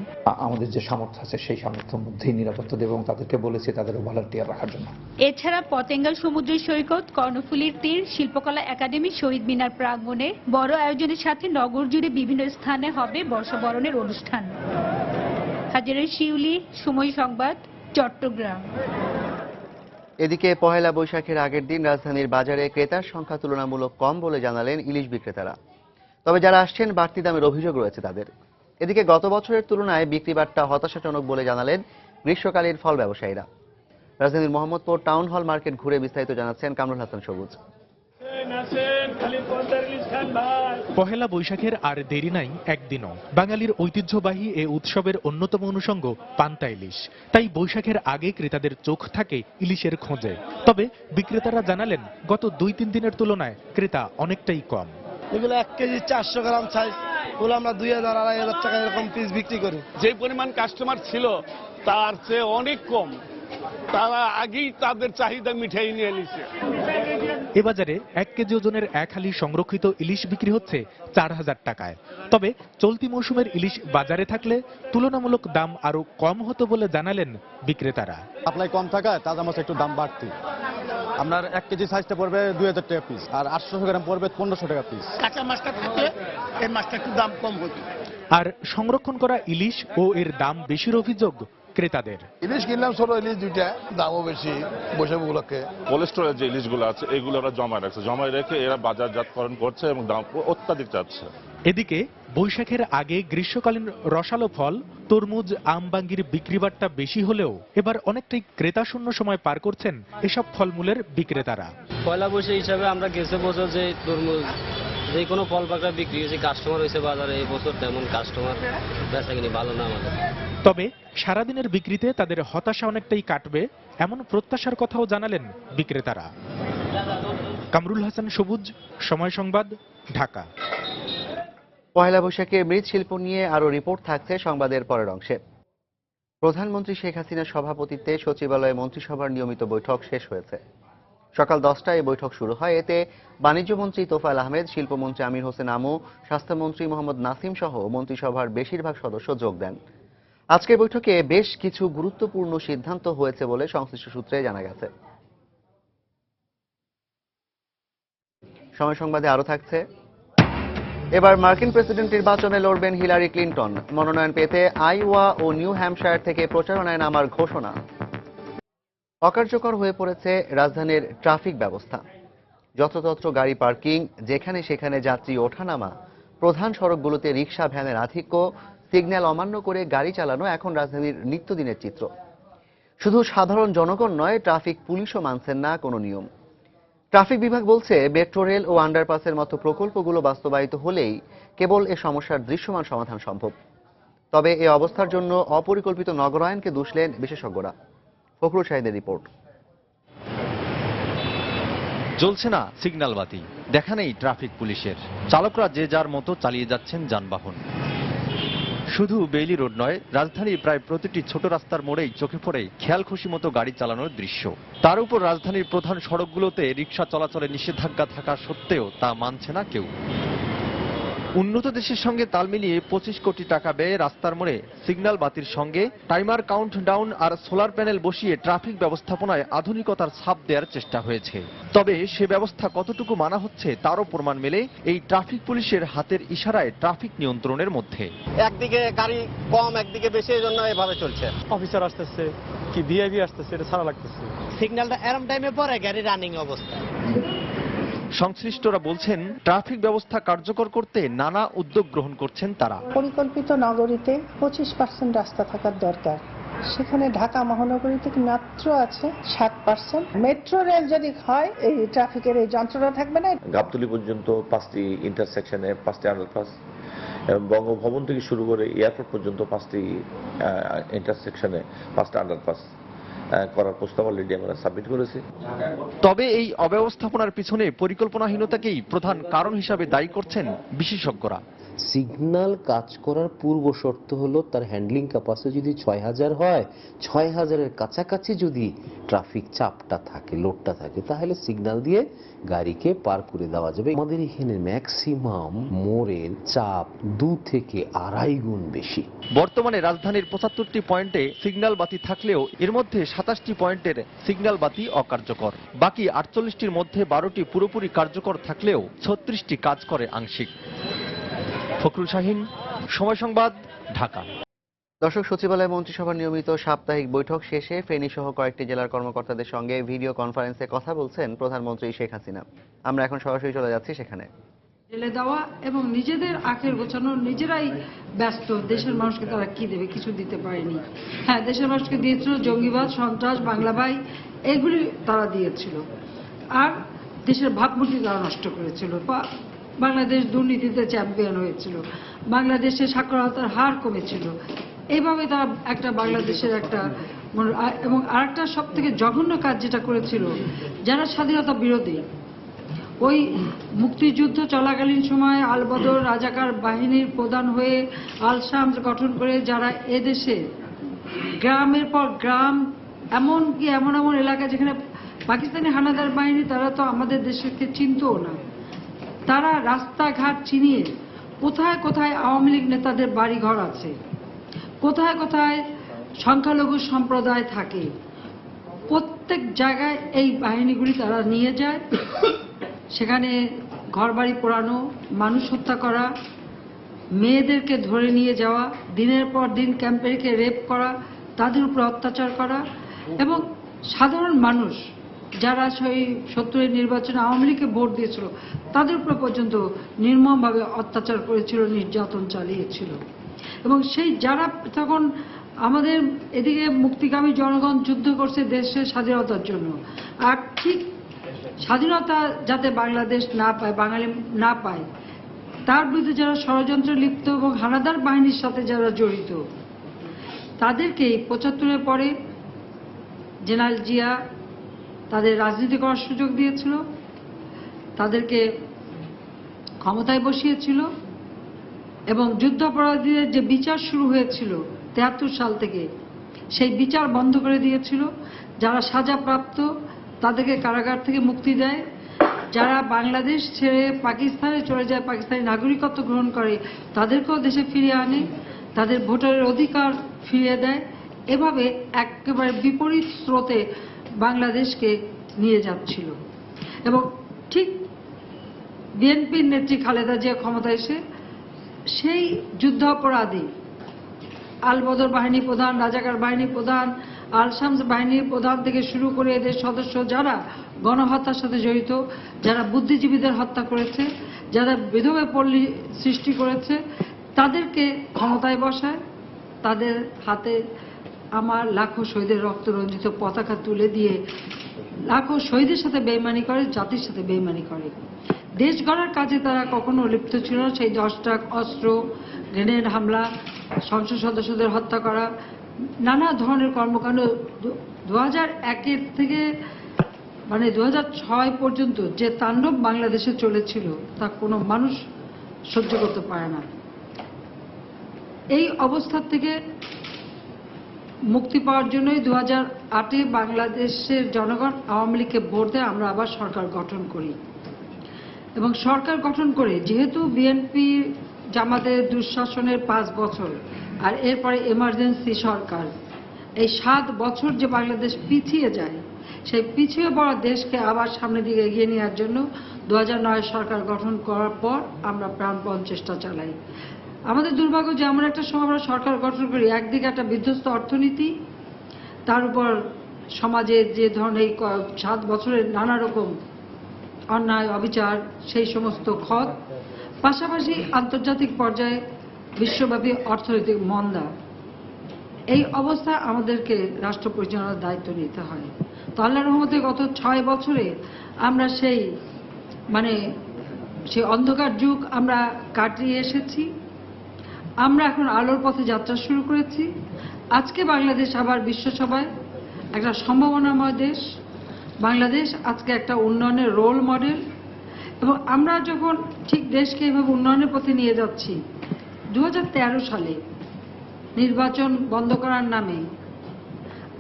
আমাদের যে সামর্থ্য আছে সেই সামর্থ্যের মধ্যেই নিরাপত্তা দেব এবং তাদেরকে বলেছি তাদের ভলান্টিয়ার রাখার জন্য। এছাড়া পতেঙ্গাল সমুদ্র সৈকত, কর্ণফুলীর তীর, শিল্পকলা একাডেমি, শহীদ মিনার প্রাঙ্গণে বড় আয়োজনের সাথে নগর জুড়ে বিভিন্ন স্থানে হবে বর্ষবরণের অনুষ্ঠান। হাজারের শিউলি, সময় সংবাদ, চট্টগ্রাম। এদিকে পহেলা বৈশাখের আগের দিন রাজধানীর বাজারে ক্রেতার সংখ্যা তুলনামূলক কম বলে জানালেন ইলিশ বিক্রেতারা। তবে যারা আসছেন বাড়তি দামের অভিযোগ রয়েছে তাদের। এদিকে গত বছরের তুলনায় বিক্রি বাট্টা হতাশাজনক বলে জানালেন গ্রীষ্মকালীন ফল ব্যবসায়ীরা। রাজধানীর মোহাম্মদপুর টাউন হল মার্কেট ঘুরে বিস্তারিত জানাচ্ছেন কামরুল হাসান সবুজ। পহেলা বৈশাখের আর দেরি নাই একদিনও। বাঙালির ঐতিহ্যবাহী এ উৎসবের অন্যতম অনুষঙ্গ পান্তা ইলিশ। তাই বৈশাখের আগে ক্রেতাদের চোখ থাকে ইলিশের খোঁজে। তবে বিক্রেতারা জানালেন গত 2-3 দিনের তুলনায় ক্রেতা অনেকটাই কম। এগুলো 1 কেজি 400 গ্রাম সাইজ, ওগুলো আমরা 2000-2500 টাকা এরকম পিস বিক্রি করি। যে পরিমাণ কাস্টমার ছিল তার চেয়ে অনেক কম, তারা আগেই তাদের চাহিদা মিঠাই নিয়ে নিছে। এ বাজারে 1 কেজি ওজনের এক হালি সংরক্ষিত ইলিশ বিক্রি হচ্ছে 4000 টাকায়। তবে চলতি মৌসুমের ইলিশ বাজারে থাকলে তুলনামূলক দাম আরো কম হতো বলে জানালেন বিক্রেতারা। সাপ্লাই কম থাকায় তাজা মাছ একটু দাম বাড়তি। আপনার 1 কেজি সাইজটা পড়বে 2000 টাকা পিস, আর 800 গ্রাম পড়বে 1500 টাকা পিস। কাঁচা মাছটা থাকে, এই মাছটা একটু দাম কম হতো। আর সংরক্ষণ করা ইলিশ ও এর দাম বেশির অভিযোগ ক্রেতাদের। ইলিশ কিনলাম ছোট ইলিশ দুইটা, দামও বেশি। বৈশাখ উপলক্ষে কোলেস্ট্রলের যে ইলিশগুলো আছে এগুলো ওরা জমায় রেখে এরা বাজারজাতকরণ করছে এবং দাম অত্যাধিক চাচ্ছে। এদিকে বৈশাখের আগে গ্রীষ্মকালীন রসালো ফল তরমুজ, আমবাঙ্গির বিক্রি বাট্টা বেশি হলেও এবার অনেকটাই ক্রেতা শূন্য সময় পার করছেন এসব ফলমূলের বিক্রেতারা। পয়লা বৈশাখ হিসাবে আমরা গেছে বছর যে তরমুজ যে কোনো ফল পাকড়া বিক্রি হয়েছে, কাস্টমার হয়েছে বাজারে। এই বছর তেমন কাস্টমার বেচাকিনি ভালো না আমাদের। তবে সারাদিনের বিক্রিতে তাদের হতাশা অনেকটাই কাটবে এমন প্রত্যাশার কথাও জানালেন বিক্রেতারা। কামরুল হাসান সবুজ, সময় সংবাদ, ঢাকা। পহেলা বৈশাখে মৃৎশিল্প নিয়ে আরো রিপোর্ট থাকছে সংবাদের পরের অংশে। প্রধানমন্ত্রী শেখ হাসিনার সভাপতিত্বে সচিবালয়ে মন্ত্রিসভার নিয়মিত বৈঠক শেষ হয়েছে। সকাল 10টায় বৈঠক শুরু হয়। এতে বাণিজ্যমন্ত্রী তোফায়েল আহমেদ, শিল্পমন্ত্রী আমির হোসেন আমু, স্বাস্থ্যমন্ত্রী মোহাম্মদ নাসিম সহ মন্ত্রিসভার বেশিরভাগ সদস্য যোগ দেন। আজকের বৈঠকে বেশ কিছু গুরুত্বপূর্ণ সিদ্ধান্ত হয়েছে বলে সংশ্লিষ্ট সূত্রে জানা গেছে। সময় সংবাদে আরো থাকছে। এবার মার্কিন প্রেসিডেন্ট নির্বাচনে লড়বেন হিলারি ক্লিন্টন। মনোনয়ন পেতে আইওয়া ও নিউ হ্যাম্পশায়ার থেকে প্রচারণায় নামার ঘোষণা। অকার্যকর হয়ে পড়েছে রাজধানীর ট্রাফিক ব্যবস্থা। যত্রতত্র গাড়ি পার্কিং, যেখানে সেখানে যাত্রী ওঠানামা, প্রধান সড়কগুলোতে রিকশা ভ্যানের আধিক্য, সিগন্যাল অমান্য করে গাড়ি চালানো এখন রাজধানীর নিত্যদিনের চিত্র। শুধু সাধারণ জনগণ নয়, ট্রাফিক পুলিশও মানছেন না কোনো নিয়ম। ট্রাফিক বিভাগ বলছে মেট্রো রেল ও আন্ডারপাসের মতো প্রকল্পগুলো বাস্তবায়িত হলেই কেবল এ সমস্যার দৃশ্যমান সমাধান সম্ভব। তবে এ অবস্থার জন্য অপরিকল্পিত নগরায়নকে দুষলেন বিশেষজ্ঞরা। ফখরুল শাহিদের রিপোর্ট। জ্বলছে না সিগন্যাল বাতি, দেখা নেই ট্রাফিক পুলিশের। চালকরা যে যার মতো চালিয়ে যাচ্ছেন যানবাহন। শুধু বেইলি রোড নয়, রাজধানীর প্রায় প্রতিটি ছোট রাস্তার মোড়েই চোখে পড়ে খেয়াল খুশি মতো গাড়ি চালানোর দৃশ্য। তার উপর রাজধানীর প্রধান সড়কগুলোতে রিকশা চলাচলে নিষেধাজ্ঞা থাকা সত্ত্বেও তা মানছে না কেউ। উন্নত দেশের সঙ্গে তাল মিলিয়ে 25 কোটি টাকা ব্যয়ে রাস্তার মোড়ে সিগন্যাল বাতির সঙ্গে টাইমার কাউন্টডাউন আর সোলার প্যানেল বসিয়ে ট্রাফিক ব্যবস্থাপনায় আধুনিকতার ছাপ দেওয়ার চেষ্টা হয়েছে। তবে সে ব্যবস্থা কতটুকু মানা হচ্ছে তারও প্রমাণ মেলে এই ট্রাফিক পুলিশের হাতের ইশারায় ট্রাফিক নিয়ন্ত্রণের মধ্যে। একদিকে গাড়ি কম একদিকে বেশি, এই জন্য এভাবে চলছে। অফিসার আসতেছে কি ভিআইপি আসতেছে, এটা ছাড়া লাগতেছে। সিগন্যালটা এরম টাইমে পরে গাড়ি রানিং অবস্থা। সংশ্লিষ্টরা বলছেন ট্রাফিক ব্যবস্থা কার্যকর করতে নানা উদ্যোগ গ্রহণ করছেন তারা। পরিকল্পিত নগরীতে 25% রাস্তা থাকার দরকার, সেখানে ঢাকা মহানগরীতে মাত্র আছে 7%। মেট্রো রেল যদি হয় এই ট্রাফিকের এই যন্ত্রণা থাকবে না। গাবতলী পর্যন্ত 5টি ইন্টারসেকশনে 5টি আন্ডারপাস, এবং বঙ্গভবন থেকে শুরু করে এয়ারপোর্ট পর্যন্ত 5টি ইন্টারসেকশনে 5টা আন্ডারপাস করার প্রস্তাব অলরেডি আমরা সাবমিট করেছি। তবে এই অব্যবস্থাপনার পিছনে পরিকল্পনাহীনতাকেই প্রধান কারণ হিসাবে দায়ী করছেন বিশেষজ্ঞরা। সিগন্যাল কাজ করার পূর্ব শর্ত হলো তার হ্যান্ডলিং ক্যাপাসিটি যদি 6000 হয়, 6000-এর কাছাকাছি যদি ট্রাফিক চাপটা থাকে, লোডটা থাকে, তাহলে সিগন্যাল দিয়ে গাড়িকে পার করে দেওয়া যাবে। আমাদের এখানে ম্যাক্সিমাম মোড়ের চাপ 2 থেকে 2.5 গুণ বেশি। বর্তমানে রাজধানীর 75টি পয়েন্টে সিগন্যাল বাতি থাকলেও এর মধ্যে 27টি পয়েন্টের সিগন্যাল বাতি অকার্যকর। বাকি 48টির মধ্যে 12টি পুরোপুরি কার্যকর থাকলেও 36টি কাজ করে আংশিক। ফখরুল শাহীন, সময় সংবাদ, ঢাকা। দর্শক, সচিবালয় মন্ত্রিসভার নিয়মিত সাপ্তাহিক বৈঠক শেষে ফেনী সহ কয়েকটি জেলার কর্মকর্তাদের সঙ্গে ভিডিও কনফারেন্সে কথা বলছেন প্রধানমন্ত্রী শেখ হাসিনা। আমরা এখন সরাসরি চলে যাচ্ছি সেখানে। জেলে দেওয়া এবং নিজেদের আখের গোছানো, নিজেরাই ব্যস্ত। দেশের মানুষকে তারা কি দেবে? কিছু দিতে পারেনি। হ্যাঁ, দেশের মানুষকে দিয়েছিল জঙ্গিবাদ, সন্ত্রাস, বাংলা ভাই, এগুলি তারা দিয়েছিল। আর দেশের ভাবমূর্তি তারা নষ্ট করেছিল। বাংলাদেশ দুর্নীতিতে চ্যাম্পিয়ন হয়েছিল, বাংলাদেশে সাক্ষরতার হার কমেছিল। এইভাবে তারা একটা বাংলাদেশের একটা, এবং আরেকটা সব থেকে জঘন্য কাজ যেটা করেছিল, যারা স্বাধীনতা বিরোধী, ওই মুক্তিযুদ্ধ চলাকালীন সময় আলবদর রাজাকার বাহিনীর প্রধান হয়ে আল শামস গঠন করে যারা এদেশে গ্রামের পর গ্রাম, এমনকি এমন এমন এলাকা যেখানে পাকিস্তানি হানাদার বাহিনী তারা তো আমাদের দেশকে চিনতও না, তারা রাস্তাঘাট চিনিয়ে কোথায় কোথায় আওয়ামী লীগ নেতাদের বাড়িঘর আছে, কোথায় কোথায় সংখ্যালঘু সম্প্রদায় থাকে, প্রত্যেক জায়গায় এই বাহিনীগুলি তারা নিয়ে যায়। সেখানে ঘরবাড়ি পোড়ানো, মানুষ হত্যা করা, মেয়েদেরকে ধরে নিয়ে যাওয়া, দিনের পর দিন ক্যাম্পে রেখে রেপ করা, তাদের উপর অত্যাচার করা, এবং সাধারণ মানুষ যারা সেই 70-এর নির্বাচনে আওয়ামী লীগকে ভোট দিয়েছিল তাদের উপর পর্যন্ত নির্মমভাবে অত্যাচার করেছিল, নির্যাতন চালিয়েছিল। এবং সেই যারা তখন আমাদের এদিকে মুক্তিগামী জনগণ যুদ্ধ করছে দেশের স্বাধীনতার জন্য, আর ঠিক স্বাধীনতা যাতে বাংলাদেশ না পায়, বাঙালি না পায়, তার বিরুদ্ধে যারা ষড়যন্ত্রে লিপ্ত এবং হানাদার বাহিনীর সাথে যারা জড়িত, তাদেরকেই 75-এর পরে জেনারেল জিয়া তাদের রাজনীতি করার সুযোগ দিয়েছিল, তাদেরকে ক্ষমতায় বসিয়েছিল, এবং যুদ্ধাপরাধীদের যে বিচার শুরু হয়েছিল 73 সাল থেকে, সেই বিচার বন্ধ করে দিয়েছিল। যারা সাজাপ্রাপ্ত তাদেরকে কারাগার থেকে মুক্তি দেয়, যারা বাংলাদেশ ছেড়ে পাকিস্তানে চলে যায়, পাকিস্তানি নাগরিকত্ব গ্রহণ করে, তাদেরকেও দেশে ফিরিয়ে আনে, তাদের ভোটারের অধিকার ফিরিয়ে দেয়। এভাবে একেবারে বিপরীত স্রোতে বাংলাদেশকে নিয়ে যাচ্ছিল। এবং ঠিক বিএনপির নেত্রী খালেদা জিয়া ক্ষমতা এসে সেই যুদ্ধাপরাধী আলবদর বাহিনী প্রধান, রাজাকার বাহিনী প্রধান, আল শামস বাহিনীর প্রধান থেকে শুরু করে এদের সদস্য যারা গণহত্যার সাথে জড়িত, যারা বুদ্ধিজীবীদের হত্যা করেছে, যারা বিধবা পল্লী সৃষ্টি করেছে, তাদেরকে ক্ষমতায় বসায়, তাদের হাতে আমার লাখো শহীদের রক্তরঞ্জিত পতাকা তুলে দিয়ে লাখো শহীদের সাথে বেইমানি করে, জাতির সাথে বেইমানি করে। দেশ গড়ার কাজে তারা কখনো লিপ্ত ছিল না। সেই 10 ট্রাক অস্ত্র, গ্রেনেড হামলা, সংসদ সদস্যদের হত্যা করা, নানা ধরনের কর্মকাণ্ড 2001 থেকে 2006 পর্যন্ত যে তাণ্ডব বাংলাদেশে চলেছিল তা কোনো মানুষ সহ্য করতে পারে না। এই অবস্থা থেকে মুক্তি পাওয়ার জন্যই 2008-এ বাংলাদেশের জনগণ আওয়ামী লীগকে ভোট দেয়, আমরা আবার সরকার গঠন করি। এবং সরকার গঠন করে যেহেতু বিএনপি জামাতের দুঃশাসনের 5 বছর আর এরপরে এমার্জেন্সি সরকার, এই 7 বছর যে বাংলাদেশ পিছিয়ে যায়, সেই পিছিয়ে পড়া দেশকে আবার সামনের দিকে এগিয়ে নেওয়ার জন্য 2009 সরকার গঠন করার পর আমরা প্রাণপণ চেষ্টা চালাই। আমাদের দুর্ভাগ্য যে আমরা একটা সময় আমরা সরকার গঠন করি, একদিকে একটা বিধ্বস্ত অর্থনীতি, তার উপর সমাজে যে ধরনের 7 বছরের নানা রকম অন্যায় অবিচার, সেই সমস্ত ক্ষত, পাশাপাশি আন্তর্জাতিক পর্যায়ে বিশ্বব্যাপী অর্থনৈতিক মন্দা। এই অবস্থায় আমাদেরকে রাষ্ট্র পরিচালনার দায়িত্ব নিতে হয়। তো আল্লাহর রহমতে গত 6 বছরে আমরা সেই অন্ধকার যুগ আমরা কাটিয়ে এসেছি। আমরা এখন আলোর পথে যাত্রা শুরু করেছি। আজকে বাংলাদেশ আবার বিশ্বসভায় একটা সম্ভাবনাময় দেশ। বাংলাদেশ আজকে একটা উন্নয়নের রোল মডেল, এবং আমরা যখন ঠিক দেশকে এভাবে উন্নয়নের পথে নিয়ে যাচ্ছি, 2013 সালে নির্বাচন বন্ধ করার নামে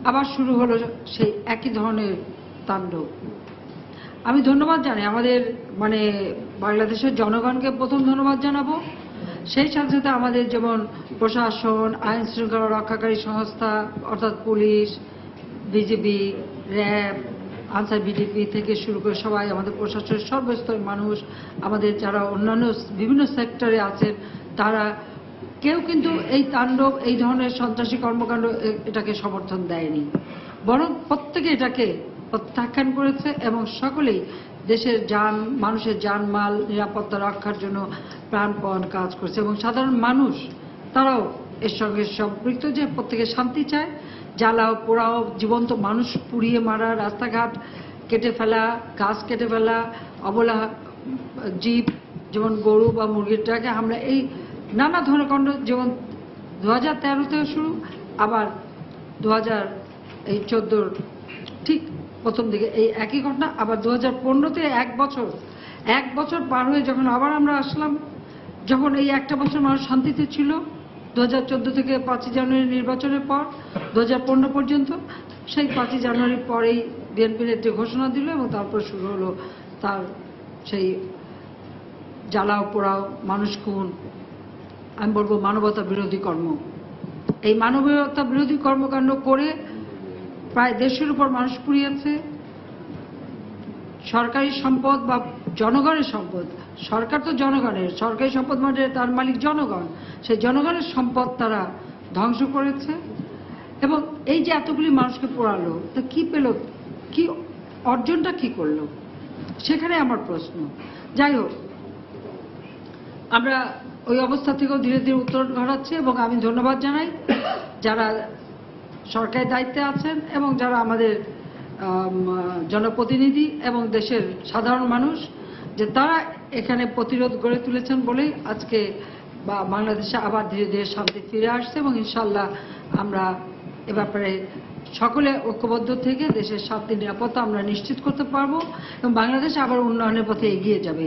আবার শুরু হলো সেই একই ধরনের তাণ্ডব। আমি ধন্যবাদ জানাই আমাদের বাংলাদেশের জনগণকে প্রথম ধন্যবাদ জানাবো। সেই সাথে সাথে আমাদের যেমন প্রশাসন, আইন শৃঙ্খলা রক্ষাকারী সংস্থা অর্থাৎ police, BGB, RAB, answer BDP থেকে শুরু করে সবাই, আমাদের প্রশাসনের সর্বস্তরের মানুষ, আমাদের যারা অন্যান্য বিভিন্ন সেক্টরে আছেন, তারা কেউ কিন্তু এই তাণ্ডব, এই ধরনের সন্ত্রাসী কর্মকাণ্ড এটাকে সমর্থন দেয়নি, বরং প্রত্যেকে এটাকে প্রত্যাখ্যান করেছে এবং সকলেই দেশের মানুষের জানমাল নিরাপত্তা রক্ষার জন্য প্রাণপণ কাজ করছে। এবং সাধারণ মানুষ তারাও এর সঙ্গে সম্পৃক্ত, যে প্রত্যেকে শান্তি চায়। জ্বালাও পোড়াও, জীবন্ত মানুষ পুড়িয়ে মারা, রাস্তাঘাট কেটে ফেলা, গাছ কেটে ফেলা, অবলা জীব যেমন গরু বা মুরগিটাকে আমরা, এই নানা ধরনের কাণ্ড যেমন 2013 থেকে শুরু, আবার 2014 ঠিক প্রথম দিকে এই একই ঘটনা, আবার 2015-তে 1 বছর পার হয়ে যখন আবার আমরা আসলাম, যখন এই একটা বছর মানুষ শান্তিতে ছিল, 2014 থেকে 5 জানুয়ারি নির্বাচনের পর 2015 পর্যন্ত, সেই 5 জানুয়ারির পরেই বিএনপির একটি ঘোষণা দিল এবং তারপর শুরু হলো তার সেই জ্বালাও পোড়াও, মানুষ খুন, আমি বলবো মানবতা বিরোধী কর্ম। এই মানবতা বিরোধী কর্মকাণ্ড করে প্রায় 150-এর উপর মানুষ পুড়িয়েছে। সরকারি সম্পদ বা জনগণের সম্পদ, সরকার তো জনগণের, সরকারি সম্পদ মানে তার মালিক জনগণ, সেই জনগণের সম্পদ তারা ধ্বংস করেছে। এবং এই যে এতগুলি মানুষকে পোড়ালো, তা কি পেল, কি অর্জনটা কি করলো, সেখানে আমার প্রশ্ন। যাই হোক, আমরা ওই অবস্থা থেকেও ধীরে ধীরে উত্তরণ ঘটাচ্ছি এবং আমি ধন্যবাদ জানাই যারা সরকারি দায়িত্বে আছেন এবং যারা আমাদের জনপ্রতিনিধি এবং দেশের সাধারণ মানুষ, যে তারা এখানে প্রতিরোধ গড়ে তুলেছেন বলেই আজকে বাংলাদেশে আবার ধীরে ধীরে শান্তি ফিরে আসছে। এবং ইনশাল্লাহ আমরা এ ব্যাপারে সকলে ঐক্যবদ্ধ থেকে দেশের শান্তি নিরাপত্তা আমরা নিশ্চিত করতে পারবো এবং বাংলাদেশ আবার উন্নয়নের পথে এগিয়ে যাবে।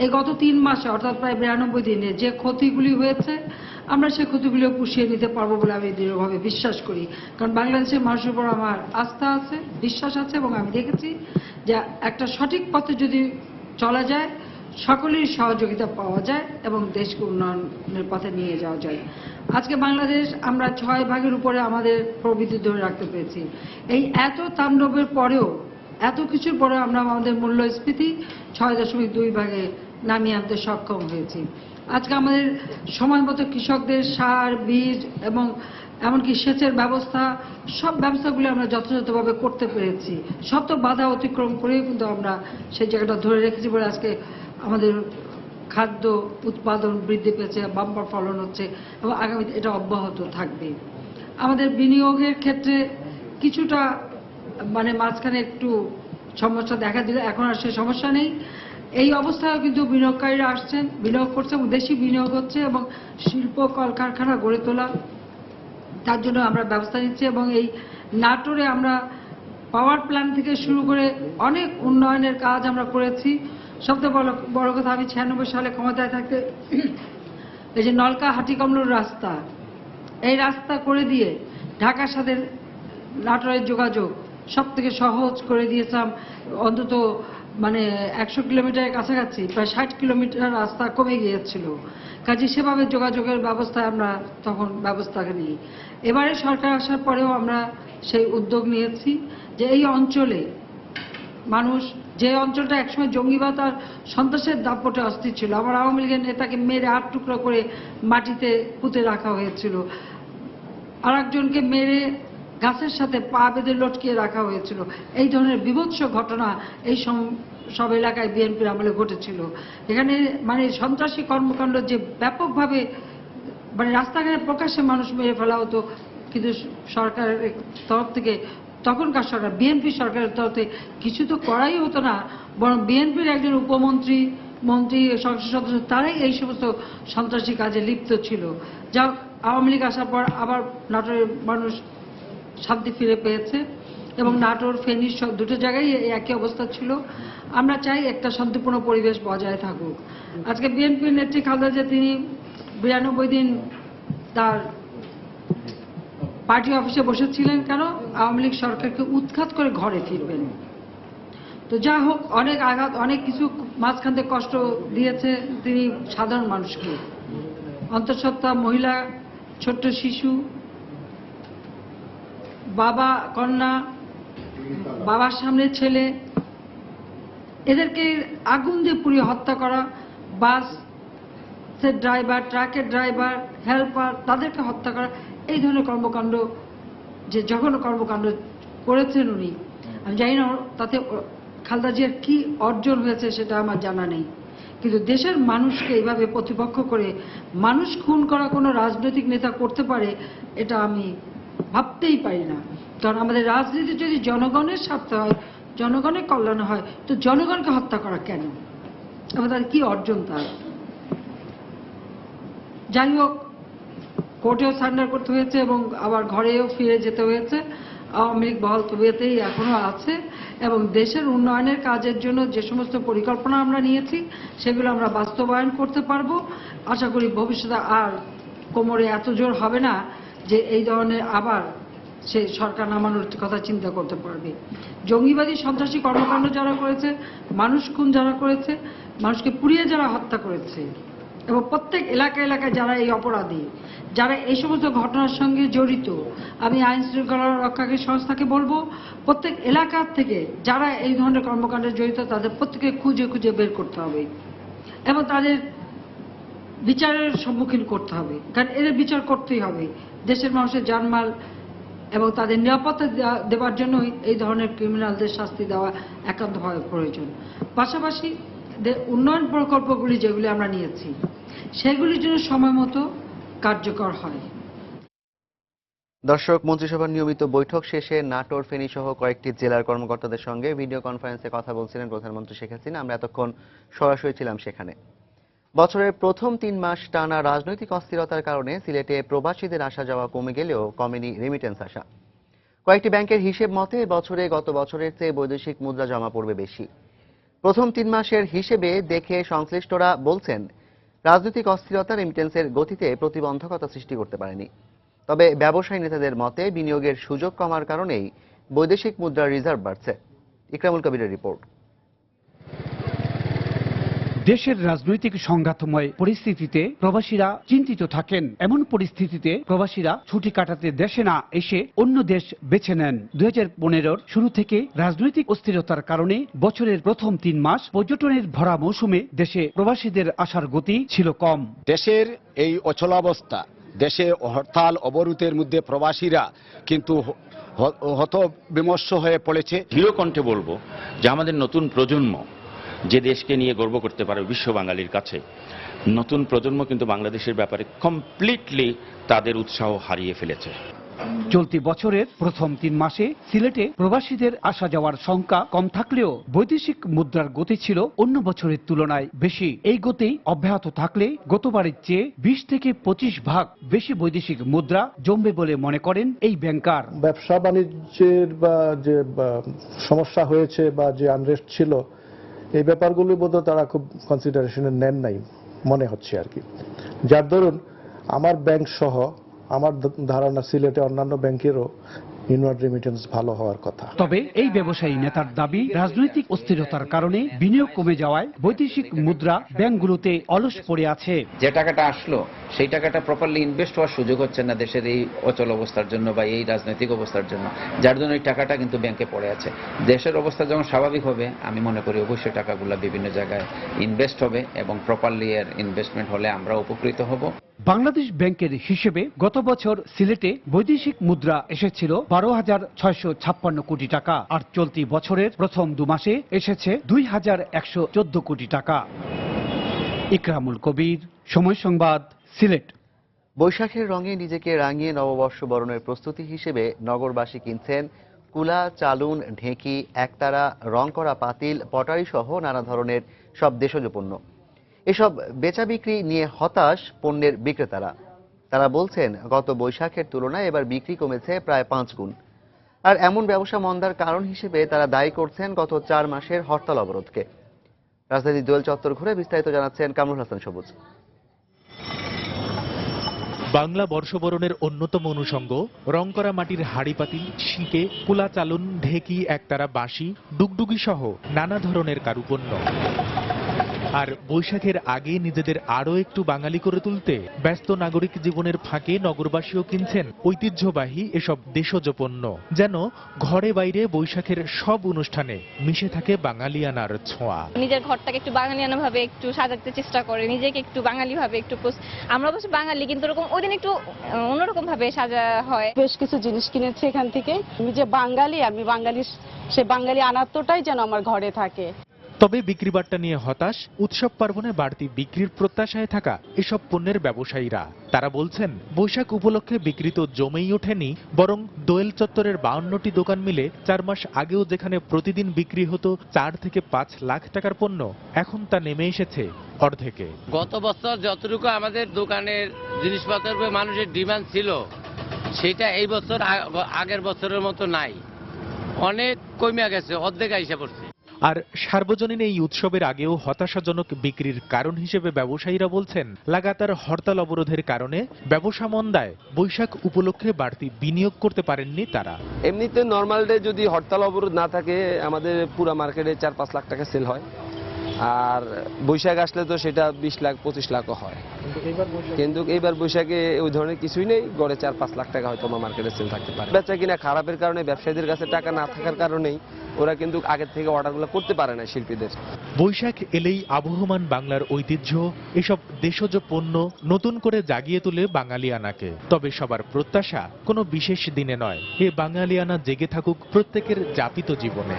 এই গত 3 মাসে অর্থাৎ প্রায় 92 দিনে যে ক্ষতিগুলি হয়েছে, আমরা সেই ক্ষতিগুলিও পুষিয়ে নিতে পারবো বলে আমি দৃঢ়ভাবে বিশ্বাস করি। কারণ বাংলাদেশের মানুষের উপর আমার আস্থা আছে, বিশ্বাস আছে এবং আমি দেখেছি যে একটা সঠিক পথে যদি চলা যায়, সকলের সহযোগিতা পাওয়া যায় এবং দেশকে উন্নয়নের পথে নিয়ে যাওয়া যায়। আজকে বাংলাদেশ আমরা 6 ভাগের উপরে আমাদের প্রবৃদ্ধি ধরে রাখতে পেরেছি। এই এত তাণ্ডবের পরেও, এত কিছুর পরে আমরা আমাদের মূল্যস্ফীতি 6.2 ভাগে নামিয়ে আনতে সক্ষম হয়েছি। আজকে আমাদের সময় মতো কৃষকদের সার, বীজ এবং এমনকি সেচের ব্যবস্থা, সব ব্যবস্থাগুলি আমরা যথাযথভাবে করতে পেরেছি। সব তো বাধা অতিক্রম করেই কিন্তু আমরা সেই জায়গাটা ধরে রেখেছি বলে আজকে আমাদের খাদ্য উৎপাদন বৃদ্ধি পেয়েছে, বাম্পার ফলন হচ্ছে এবং আগামীতে এটা অব্যাহত থাকবে। আমাদের বিনিয়োগের ক্ষেত্রে কিছুটা মাঝখানে একটু সমস্যা দেখা দিল, এখন আর সেই সমস্যা নেই। এই অবস্থায় কিন্তু বিনিয়োগকারীরা আসছেন, বিনিয়োগ করছে এবং দেশি বিনিয়োগ হচ্ছে এবং শিল্প কলকারখানা গড়ে তোলা, তার জন্য আমরা ব্যবস্থা নিচ্ছি। এবং এই নাটোরে আমরা পাওয়ার প্ল্যান্ট থেকে শুরু করে অনেক উন্নয়নের কাজ আমরা করেছি। সবচেয়ে বড় কথা, আমি 96 সালে ক্ষমতায় থাকতে এই যে নলকা হাটিকমলুর রাস্তা, এই রাস্তা করে দিয়ে ঢাকার সাথে নাটোরের যোগাযোগ সব থেকে সহজ করে দিয়েছিলাম। অন্তত মানে 100 কিলোমিটারের কাছাকাছি প্রায় 60 কিলোমিটার রাস্তা কমে গিয়েছিল। কাজে সেভাবে যোগাযোগের ব্যবস্থায় আমরা তখন ব্যবস্থা নিই। এবারে সরকার আসার পরেও আমরা সেই উদ্যোগ নিয়েছি যে এই অঞ্চলে মানুষ, যে অঞ্চলটা একসময় জঙ্গিবাদ আর সন্ত্রাসের দাপটে অস্থির ছিল, আমার আওয়ামী লীগের নেতাকে মেরে 8 টুকরো করে মাটিতে পুঁতে রাখা হয়েছিল, আর একজনকে মেরে গাছের সাথে পা বেঁধে লটকিয়ে রাখা হয়েছিল। এই ধরনের বিভৎস ঘটনা এই সব এলাকায় বিএনপির আমলে ঘটেছিল। এখানে মানে সন্ত্রাসী কর্মকাণ্ড যে ব্যাপকভাবে মানে রাস্তাঘাটে প্রকাশ্যে মানুষ মেরে ফেলা হতো, কিন্তু সরকারের তরফ থেকে, তখনকার সরকার বিএনপি সরকারের তরফ থেকে কিছু তো করাই হতো না, বরং বিএনপির একজন উপমন্ত্রী, মন্ত্রী, সংসদ সদস্য তারাই এই সমস্ত সন্ত্রাসী কাজে লিপ্ত ছিল। যা আওয়ামী লীগ আসার পর আবার নাটোরের মানুষ শান্তি ফিরে পেয়েছে এবং নাটোর, ফেনী সব দুটো জায়গায় একই অবস্থা ছিল। আমরা চাই একটা শান্তিপূর্ণ পরিবেশ বজায় থাকুক। আজকে বিএনপির নেত্রী খালেদা জিয়া তিনি 92 দিন তার পার্টি অফিসে বসেছিলেন, কেন? আওয়ামী লীগ সরকারকে উৎখাত করে ঘরে ফিরবেন। তো যা হোক, অনেক আঘাত, অনেক কিছু মাঝখান থেকে কষ্ট দিয়েছে তিনি সাধারণ মানুষকে, অন্তঃসত্ত্বা, মহিলা, ছোট্ট শিশু, বাবা, কন্যা, বাবার সামনে ছেলে, এদেরকে আগুন দিয়ে পুড়িয়ে হত্যা করা, বাসের ড্রাইভার, ট্রাকের ড্রাইভার, হেল্পার, তাদেরকে হত্যা করা, এই ধরনের কর্মকাণ্ড, যে জঘন্য কর্মকাণ্ড করেছেন উনি। আমি জানি না তাতে খালেদা জিয়ার কি অর্জন হয়েছে সেটা আমার জানা নেই, কিন্তু দেশের মানুষকে এইভাবে প্রতিপক্ষ করে মানুষ খুন করা কোনো রাজনৈতিক নেতা করতে পারে এটা আমি ভাবতেই পারি না। কারণ আমাদের রাজনীতি যদি জনগণের স্বার্থে হয়, জনগণের কল্যাণে হয়, তো জনগণকে হত্যা করা কেন? এবং তার কি অর্জন তার? যাই হোক, কোর্টেও সারেন্ডার করতে হয়েছে এবং আবার ঘরেও ফিরে যেতে হয়েছে। আওয়ামী লীগ বহাল তবিয়তেই এখনো আছে এবং দেশের উন্নয়নের কাজের জন্য যে সমস্ত পরিকল্পনা আমরা নিয়েছি সেগুলো আমরা বাস্তবায়ন করতে পারবো। আশা করি ভবিষ্যতে আর কোমরে এত জোর হবে না যে এই ধরনের আবার সে সরকার নামানোর কথা চিন্তা করতে পারবে। জঙ্গিবাদী সন্ত্রাসী কর্মকাণ্ড যারা করেছে, মানুষ খুন যারা করেছে, মানুষকে পুড়িয়ে যারা হত্যা করেছে, এবং প্রত্যেক এলাকায় এলাকায় যারা এই অপরাধী, যারা এই সমস্ত ঘটনার সঙ্গে জড়িত, আমি আইন শৃঙ্খলা রক্ষাকারী সংস্থাকে বলবো প্রত্যেক এলাকার থেকে যারা এই ধরনের কর্মকাণ্ডে জড়িত তাদের প্রত্যেকে খুঁজে খুঁজে বের করতে হবে এবং তাদের বিচারের সম্মুখীন করতে হবে। কারণ এদের বিচার করতেই হবে। দেশের মানুষের জানমাল এবং তাদের নিরাপত্তা দেওয়ার জন্যই এই ধরনের ক্রিমিনালদের শাস্তি দেওয়া একান্তভাবে প্রয়োজন। পাশাপাশি উন্নয়ন প্রকল্পগুলি যেগুলি আমরা নিয়েছি সেগুলির জন্য সময় মতো কার্যকর হয়। দর্শক, মন্ত্রিসভার নিয়মিত বৈঠক শেষে নাটোর, ফেনী সহ কয়েকটি জেলার কর্মকর্তাদের সঙ্গে ভিডিও কনফারেন্সে কথা বলছিলেন প্রধানমন্ত্রী শেখ হাসিনা। আমরা এতক্ষণ সরাসরি ছিলাম সেখানে। বছরের প্রথম 3 মাস টানা রাজনৈতিক অস্থিরতার কারণে সিলেটে প্রবাসীদের আসা যাওয়া কমে গেলেও কমেনি রেমিটেন্স আসা। কয়েকটি ব্যাংকের হিসেব মতে বছরে গত বছরের চেয়ে বৈদেশিক মুদ্রা জমা পড়বে বেশি। প্রথম 3 মাসের হিসেবে দেখে সংশ্লিষ্টরা বলছেন রাজনৈতিক অস্থিরতা রেমিটেন্সের গতিতে প্রতিবন্ধকতা সৃষ্টি করতে পারেনি। তবে ব্যবসায়ী নেতাদের মতে বিনিয়োগের সুযোগ কমার কারণেই বৈদেশিক মুদ্রার রিজার্ভ বাড়ছে। ইকরামুল কবিরের রিপোর্ট। দেশের রাজনৈতিক সংঘাতময় পরিস্থিতিতে প্রবাসীরা চিন্তিত থাকেন। এমন পরিস্থিতিতে প্রবাসীরা ছুটি কাটাতে দেশে না এসে অন্য দেশ বেছে নেন। 2015-র শুরু থেকে রাজনৈতিক অস্থিরতার কারণে বছরের প্রথম 3 মাস পর্যটনের ভরা মৌসুমে দেশে প্রবাসীদের আসার গতি ছিল কম। দেশের এই অচলাবস্থা, দেশে হরতাল অবরোধের মধ্যে প্রবাসীরা কিন্তু হতবিমর্ষ হয়ে পড়েছে। দৃঢ় কণ্ঠে বলবো যে আমাদের নতুন প্রজন্ম যে দেশকে নিয়ে গর্ব করতে পারে বিশ্ব বাঙালির কাছে, নতুন প্রজন্ম কিন্তু বাংলাদেশের ব্যাপারে কমপ্লিটলি তাদের উৎসাহ হারিয়ে ফেলেছে। চলতি বছরের প্রথম 3 মাসে সিলেটে প্রবাসীদের আসা যাওয়ার সংখ্যা কম থাকলেও বৈদেশিক মুদ্রার গতি ছিল অন্য বছরের তুলনায় বেশি। এই গতি অব্যাহত থাকলে গতবারের চেয়ে 20 থেকে 25 ভাগ বেশি বৈদেশিক মুদ্রা জমবে বলে মনে করেন এই ব্যাংকার। ব্যবসা বাণিজ্যের বা যে সমস্যা হয়েছে বা যে আনরেস্ট ছিল, এই ব্যাপারগুলি বোধহয় তারা খুব কনসিডারেশনে নেন নাই মনে হচ্ছে আর কি। যার দরুন আমার ব্যাংক সহ আমার ধারণা সিলেটে অন্যান্য ব্যাংকেরও ইনওয়ার্ড রেমিটেন্স ভালো হওয়ার কথা। তবে এই ব্যবসায়ী নেতার দাবি, রাজনৈতিক অস্থিরতার কারণে বিনিয়োগ কমে যাওয়ায় বৈদেশিক মুদ্রা ব্যাংকগুলোতে অলস পড়ে আছে। যে টাকাটা আসলো সেই টাকাটা প্রপারলি ইনভেস্ট হওয়ার সুযোগ হচ্ছে না দেশের এই অচল অবস্থার জন্য বা এই রাজনৈতিক অবস্থার জন্য, যার জন্য এই টাকাটা কিন্তু ব্যাংকে পড়ে আছে। দেশের অবস্থা যখন স্বাভাবিক হবে আমি মনে করি অবশ্যই টাকাগুলো বিভিন্ন জায়গায় ইনভেস্ট হবে এবং প্রপারলি এর ইনভেস্টমেন্ট হলে আমরা উপকৃত হব। বাংলাদেশ ব্যাংকের হিসেবে গত বছর সিলেটে বৈদেশিক মুদ্রা এসেছিল 12,656 কোটি টাকা, আর চলতি বছরের প্রথম 2 মাসে এসেছে 2,114 কোটি টাকা। ইকরামুল কবির, সময় সংবাদ, সিলেট। বৈশাখের রঙে নিজেকে রাঙিয়ে নববর্ষ বরণের প্রস্তুতি হিসেবে নগরবাসী কিনছেন কুলা, চালুন, ঢেঁকি, একতারা, রং করা পাতিল, পটারি সহ নানা ধরনের সব দেশজ পণ্য। এসব বেচা বিক্রি নিয়ে হতাশ পণ্যের বিক্রেতারা। তারা বলছেন গত বৈশাখের তুলনায় এবার বিক্রি কমেছে প্রায় 5 গুণ। আর এমন ব্যবসা মন্দার কারণ হিসেবে তারা দায়ী করছেন গত 4 মাসের হরতাল অবরোধকে। রাজধানীর দোয়েল চত্বর ঘুরে বিস্তারিত জানাচ্ছেন কামরুল হাসান সবুজ। বাংলা বর্ষবরণের অন্যতম অনুষঙ্গ রং করা মাটির হাড়ি পাতিল, শিকে, কুলা, চালুন, ঢেকি, একতারা, বাঁশি, ডুগডুগি সহ নানা ধরনের কারুপণ্য। আর বৈশাখের আগে নিজেদের আরও একটু বাঙালি করে তুলতে ব্যস্ত নাগরিক জীবনের ফাঁকে নগরবাসীও কিনছেন ঐতিহ্যবাহী এসব দেশজ পণ্য, যেন ঘরে বাইরে বৈশাখের সব অনুষ্ঠানে মিশে থাকে বাঙালিয়ানার ছোঁয়া। নিজের ঘরটাকে একটু বাঙালিয়ানা ভাবে একটু সাজাতে চেষ্টা করে, নিজেকে একটু বাঙালি ভাবে একটু আমরা অবশ্য বাঙালি কিন্তু ওরকম ওই দিন একটু অন্যরকম ভাবে সাজা হয়। বেশ কিছু জিনিস কিনেছি এখান থেকে। আমি যে বাঙালি, আমি বাঙালি, সে বাঙালি আনাত্মটাই যেন আমার ঘরে থাকে। তবে বিক্রি বাট্টা নিয়ে হতাশ উৎসব পার্বণে বাড়তি বিক্রির প্রত্যাশায় থাকা এসব পণ্যের ব্যবসায়ীরা। তারা বলছেন বৈশাখ উপলক্ষে বিক্রি তো জমেই ওঠেনি, বরং দোয়েল চত্বরের 52টি দোকান মিলে 4 মাস আগেও যেখানে প্রতিদিন বিক্রি হতো 4 থেকে 5 লাখ টাকার পণ্য, এখন তা নেমে এসেছে অর্ধেকে। গত বছর যতটুকু আমাদের দোকানের জিনিসপত্রের উপরে মানুষের ডিমান্ড ছিল সেটা এই বছর আগের বছরের মতো নাই, অনেক কমে গেছে, অর্ধেক আইসা পড়ছে। আর সার্বজনীন এই উৎসবের আগেও হতাশাজনক বিক্রির কারণ হিসেবে ব্যবসায়ীরা বলছেন লাগাতার হরতাল অবরোধের কারণে ব্যবসা মন্দায় বৈশাখ উপলক্ষে বাড়তি বিনিয়োগ করতে পারেননি তারা। এমনিতে নর্মাল ডে যদি হরতাল অবরোধ না থাকে আমাদের পুরো মার্কেটে 4-5 লাখ টাকা সেল হয়, আর বৈশাখ আসলে তো সেটা 20 লাখ 25 লাখও হয়। কিন্তু এইবার বৈশাখে ওই ধরনের কিছুই নেই, গড়ে 4-5 লাখ টাকা হয়তো আমার মার্কেটে সেল থাকতে পারে। বেচা কিনা খারাপের কারণে, ব্যবসায়ীদের কাছে টাকা না থাকার কারণেই ওরা কিন্তু আগের থেকে অর্ডারগুলো করতে পারে না শিল্পীদের। বৈশাখ এলেই আবহমান বাংলার ঐতিহ্য, এসব দেশজ পণ্য নতুন করে জাগিয়ে তোলে বাঙালিয়ানাকে। তবে সবার প্রত্যাশা কোনো বিশেষ দিনে নয়, এ বাঙালিয়ানা জেগে থাকুক প্রত্যেকের যাপিত জীবনে।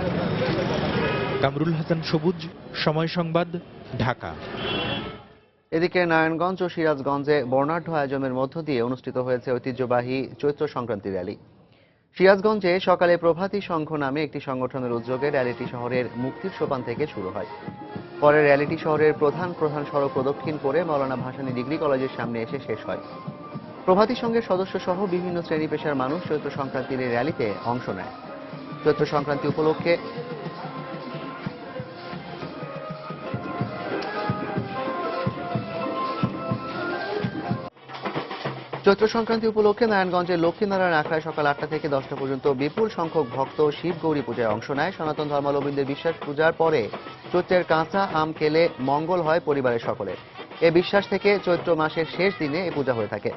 কামরুল হাসান সবুজ, সময় সংবাদ, ঢাকা। এদিকে নারায়ণগঞ্জ ও সিরাজগঞ্জে বর্ণাঢ্য আয়োজনের মধ্য দিয়ে অনুষ্ঠিত হয়েছে ঐতিহ্যবাহী চৈত্র সংক্রান্তি র্যালি। সিরাজগঞ্জে সকালে প্রভাতী সংঘ নামে একটি সংগঠনের উদ্যোগে র্যালিটি শহরের মুক্তির সোপান থেকে শুরু হয়। পরে র্যালিটি শহরের প্রধান সড়ক প্রদক্ষিণ করে মাওলানা ভাসানী ডিগ্রি কলেজের সামনে এসে শেষ হয়। প্রভাতী সংঘের সদস্য সহ বিভিন্ন শ্রেণী পেশার মানুষ চৈত্র সংক্রান্তির এই র্যালিতে অংশ নেয়। চৈত্র সংক্রান্তি উপলক্ষে নারায়ণগঞ্জের লক্ষ্মীনারায়ণ আখড়ায় সকাল 8টা থেকে 10টা পর্যন্ত বিপুল সংখ্যক ভক্ত শিব গৌরী পূজায় অংশ নেয়। সনাতন ধর্মাবলম্বীদের বিশ্বাস পূজার পরে চৈত্রের কাঁচা আম খেলে মঙ্গল হয় পরিবারের সকলের। এ বিশ্বাস থেকে চৈত্র মাসের শেষ দিনে এই পূজা হয়ে থাকে।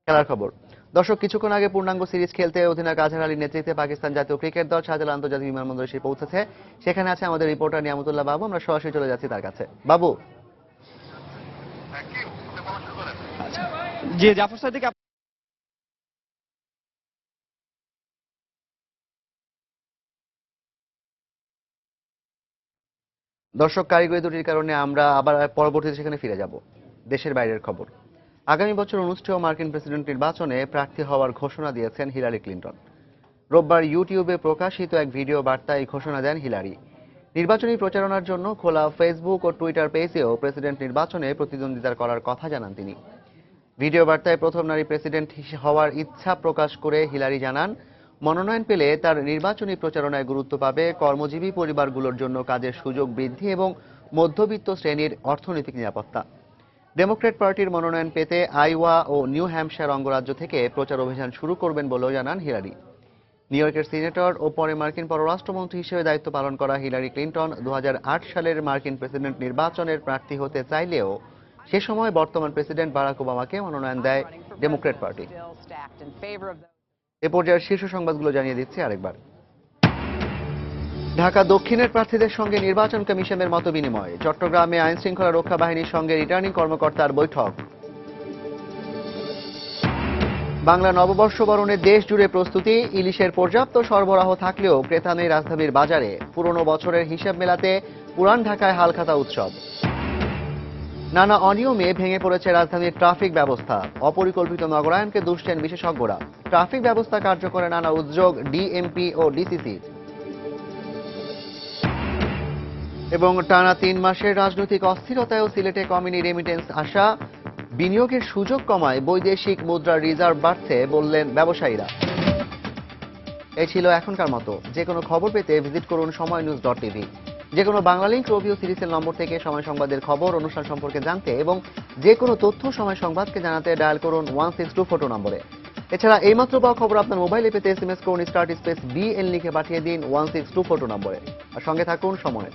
খেলার খবর। দর্শক, কিছুক্ষণ আগে পূর্ণাঙ্গ সিরিজ খেলতে অধিনায়ক আজহার আলীর নেতৃত্বে পাকিস্তান জাতীয় ক্রিকেট দল শাহজালাল আন্তর্জাতিক বিমানবন্দরে এসে পৌঁছেছে। সেখানে আছে আমাদের রিপোর্টার নিয়ামতুল্লাহ বাবু। আমরা সরাসরি চলে যাচ্ছি তার কাছে। বাবু। জি জাফর সাদিক, দর্শক, কারিগরি ত্রুটির কারণে আমরা আবার পরবর্তীতে সেখানে ফিরে যাব। দেশের বাইরের খবর। আগামী বছর অনুষ্ঠেয় মার্কিন প্রেসিডেন্ট নির্বাচনে প্রার্থী হওয়ার ঘোষণা দিয়েছেন হিলারি ক্লিন্টন। রোববার ইউটিউবে প্রকাশিত এক ভিডিও বার্তায় এই ঘোষণা দেন হিলারি। নির্বাচনী প্রচারণার জন্য খোলা ফেসবুক ও টুইটার পেজেও প্রেসিডেন্ট নির্বাচনে প্রতিদ্বন্দ্বিতা করার কথা জানান তিনি। ভিডিও বার্তায় প্রথম নারী প্রেসিডেন্ট হওয়ার ইচ্ছা প্রকাশ করে হিলারি জানান, মনোনয়ন পেলে তার নির্বাচনী প্রচারণায় গুরুত্ব পাবে কর্মজীবী পরিবারগুলোর জন্য কাজের সুযোগ বৃদ্ধি এবং মধ্যবিত্ত শ্রেণীর অর্থনৈতিক নিরাপত্তা। ডেমোক্র্যাট পার্টির মনোনয়ন পেতে আইওয়া ও নিউ হ্যাম্পশায়ার অঙ্গরাজ্য থেকে প্রচার অভিযান শুরু করবেন বলেও জানান হিলারি। নিউ ইয়র্কের সিনেটর ও পরে মার্কিন পররাষ্ট্রমন্ত্রী হিসেবে দায়িত্ব পালন করা হিলারি ক্লিন্টন 2008 সালের মার্কিন প্রেসিডেন্ট নির্বাচনের প্রার্থী হতে চাইলেও সে সময় বর্তমান প্রেসিডেন্ট বারাক ওবামাকে মনোনয়ন দেয় ডেমোক্র্যাট পার্টি। এ পর্যায়ের শীর্ষ সংবাদগুলো জানিয়ে দিচ্ছি আরেকবার। ঢাকা দক্ষিণের প্রার্থীদের সঙ্গে নির্বাচন কমিশনের মতবিনিময়। চট্টগ্রামে আইন শৃঙ্খলা রক্ষা বাহিনীর সঙ্গে রিটার্নিং কর্মকর্তার বৈঠক। বাংলা নববর্ষ বরণে দেশ জুড়ে প্রস্তুতি। ইলিশের পর্যাপ্ত সরবরাহ থাকলেও ক্রেতা নেই রাজধানীর বাজারে। পুরনো বছরের হিসাব মেলাতে পুরান ঢাকায় হালখাতা উৎসব। নানা অনিয়মে ভেঙে পড়েছে রাজধানীর ট্রাফিক ব্যবস্থা। অপরিকল্পিত নগরায়নকে দুষছেন বিশেষজ্ঞরা। ট্রাফিক ব্যবস্থা কার্যকরে নানা উদ্যোগ ডিএমপি ও ডিসিসি। এবং টানা 3 মাসের রাজনৈতিক অস্থিরতায়ও সিলেটে কমেনি রেমিটেন্স আসা। বিনিয়োগের সুযোগ কমায় বৈদেশিক মুদ্রার রিজার্ভ বাড়ছে বললেন ব্যবসায়ীরা। এই ছিল এখনকার মতো। যে কোনো খবর পেতে ভিজিট করুন সময়নিউজ.tv। যে কোনো বাংলা লিংক রবিও সিরিজের নম্বর থেকে সময় সংবাদের খবর অনুষ্ঠান সম্পর্কে জানতে এবং যে কোনো তথ্য সময় সংবাদকে জানাতে ডায়াল করুন 1624 নম্বরে। এছাড়া এইমাত্র পাওয়া খবর আপনার মোবাইলে পেতে SMS করুন *BL লিখে পাঠিয়ে দিন 1624 নম্বরে। আর সঙ্গে থাকুন সময়ের।